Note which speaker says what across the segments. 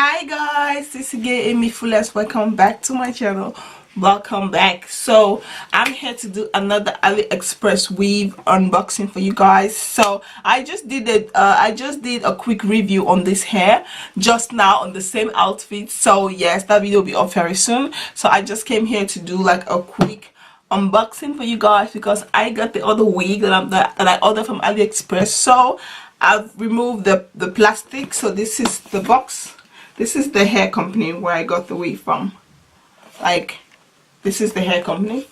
Speaker 1: Hi guys, this is again amifullest. Welcome back to my channel. Welcome back. So I'm here to do another AliExpress weave unboxing for you guys. So I just did a quick review on this hair just now on the same outfit. So yes, that video will be up very soon. So I just came here to do like a quick unboxing for you guys because I got the other wig that I ordered from AliExpress. So I've removed the plastic. So this is the box. This is the hair company where I got the weave from. Like, this is the hair company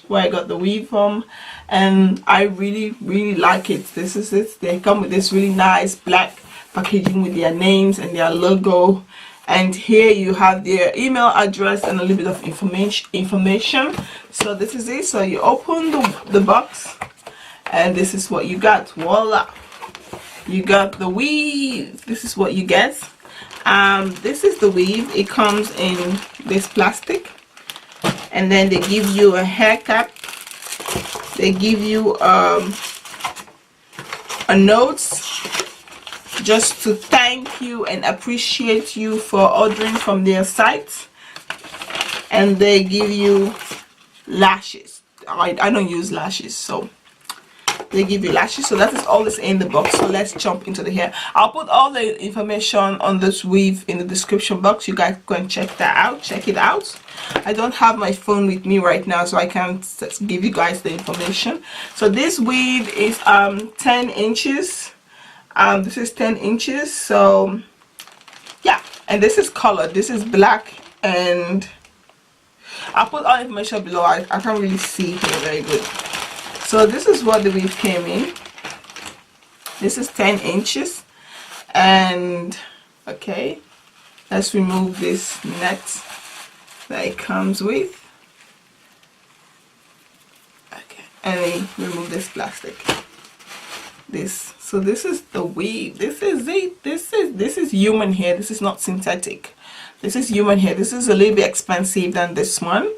Speaker 1: where I got the weave from, and I really like it. This is it. They come with this really nice black packaging with their names and their logo, and here you have their email address and a little bit of information. So this is it. So you open the box and this is what you got. Voila, you got the weave. This is what you get. This is the weave. It comes in this plastic, and then they give you a hair cap. They give you a note just to thank you and appreciate you for ordering from their site, and they give you lashes. I don't use lashes, so they give you lashes. So that is all that's in the box. So let's jump into the hair. I'll put all the information on this weave in the description box. You guys go and check that out. Check it out. I don't have my phone with me right now, so I can't give you guys the information. So this weave is 10 inches. This is 10 inches. So yeah, and this is colored. This is black, and I'll put all the information below. I can't really see here very good. So this is what the weave came in. This is 10 inches. And okay, let's remove this net that it comes with. Okay, and then remove this plastic. So this is the weave. This is it. This is human hair. This is not synthetic. This is human hair. This is a little bit expensive than this one.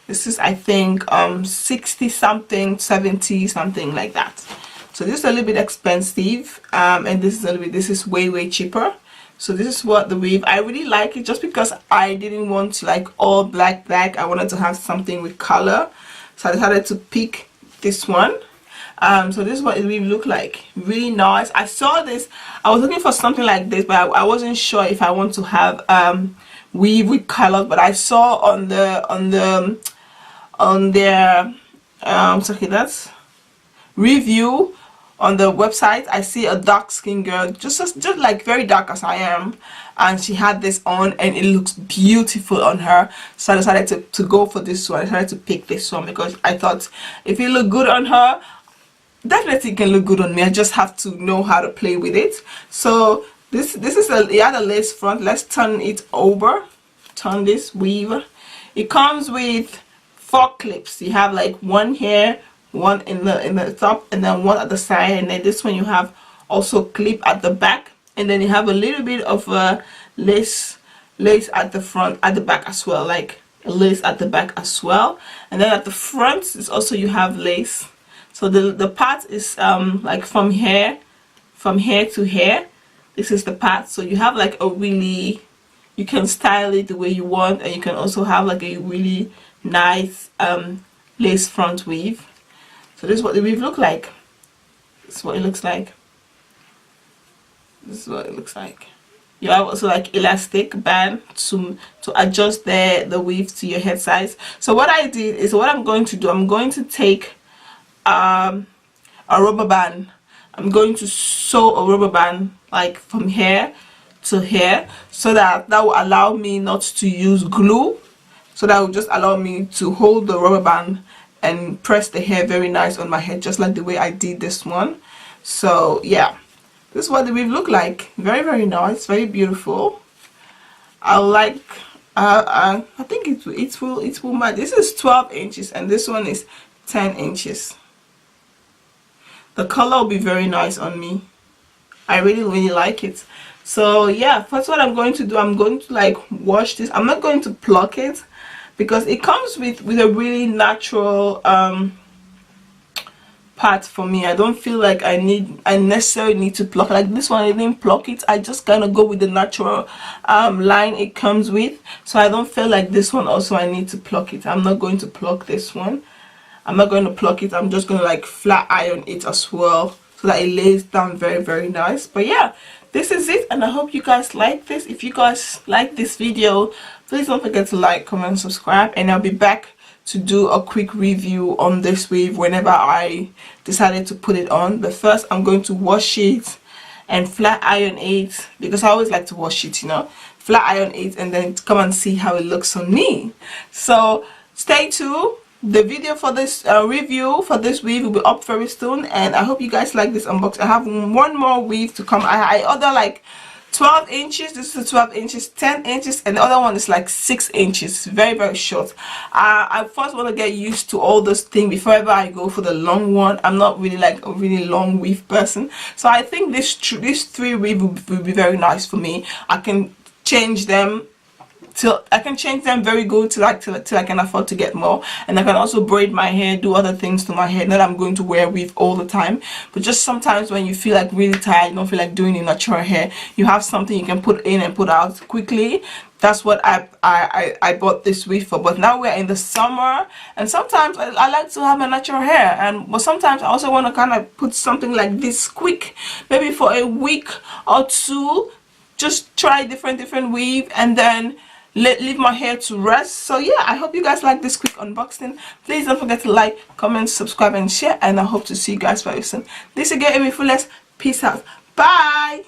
Speaker 1: This is, I think, 60 something, 70 something like that. So this is a little bit expensive, and this is way cheaper. So this is what the weave. I really like it just because I didn't want like all black. I wanted to have something with color, so I decided to pick this one. So this is what the weave look like. Really nice. I saw this. I was looking for something like this, but I wasn't sure if I want to have weave with color. But I saw on their sorry, that's review on the website, I see a dark skin girl, just like very dark as I am, and she had this on and it looks beautiful on her. So I decided to go for this one. I decided to pick this one because I thought if it looked good on her, definitely it can look good on me. I just have to know how to play with it. So this is a lace front. Let's turn it over. Turn this weave. It comes with 4 clips. You have like one here, one in the top, and then one at the side, and then this one you have also clip at the back, and then you have a little bit of lace at the front, at the back as well, like a lace at the back as well. And then at the front is also you have lace. So the part is like from hair to hair. This is the part. So you have like a really, you can style it the way you want, and you can also have like a really nice lace front weave. So this is what the weave look like. This is what it looks like. This is what it looks like. You have also like elastic band to adjust the weave to your head size. So what I did is, what I'm going to do, I'm going to take a rubber band. I'm going to sew a rubber band like from hair to hair, so that will allow me not to use glue. So that will just allow me to hold the rubber band and press the hair very nice on my head, just like the way I did this one. So yeah, this is what the weave look like. Very nice, very beautiful. I like. I think it will match. This is 12 inches and this one is 10 inches. The color will be very nice on me. I really like it. So yeah, first what I'm going to do, I'm going to like wash this. I'm not going to pluck it because it comes with a really natural part for me. I don't feel like I necessarily need to pluck. Like this one, I didn't pluck it. I just kind of go with the natural line it comes with. So I don't feel like this one also I need to pluck it. I'm not going to pluck this one. I'm not going to pluck it. I'm just going to like flat iron it as well, so that it lays down very, very nice. But yeah, this is it, and I hope you guys like this. If you guys like this video, please don't forget to like, comment, subscribe, and I'll be back to do a quick review on this weave whenever I decided to put it on. But first, I'm going to wash it and flat iron it, because I always like to wash it, you know, flat iron it, and then come and see how it looks on me. So stay tuned. The video for this review for this weave will be up very soon, and I hope you guys like this unboxing. I have one more weave to come. I ordered like 12 inches. This is 12 inches, 10 inches, and the other one is like 6 inches. Very, very short. I first want to get used to all this thing before ever I go for the long one. I'm not really like a really long weave person, so I think this 3 weave will be very nice for me. I can change them till I can change them very good till I can afford to get more, and I can also braid my hair, do other things to my hair. Not that I'm going to wear weave all the time, but just sometimes when you feel like really tired, you don't feel like doing your natural hair, you have something you can put in and put out quickly. That's what I bought this weave for. But now we're in the summer, and sometimes I like to have a natural hair, but sometimes I also want to kind of put something like this quick, maybe for a week or two, just try different weave and then leave my hair to rest. So yeah, I hope you guys like this quick unboxing. Please don't forget to like, comment, subscribe, and share, and I hope to see you guys very soon. This is again amifullest. Peace out. Bye.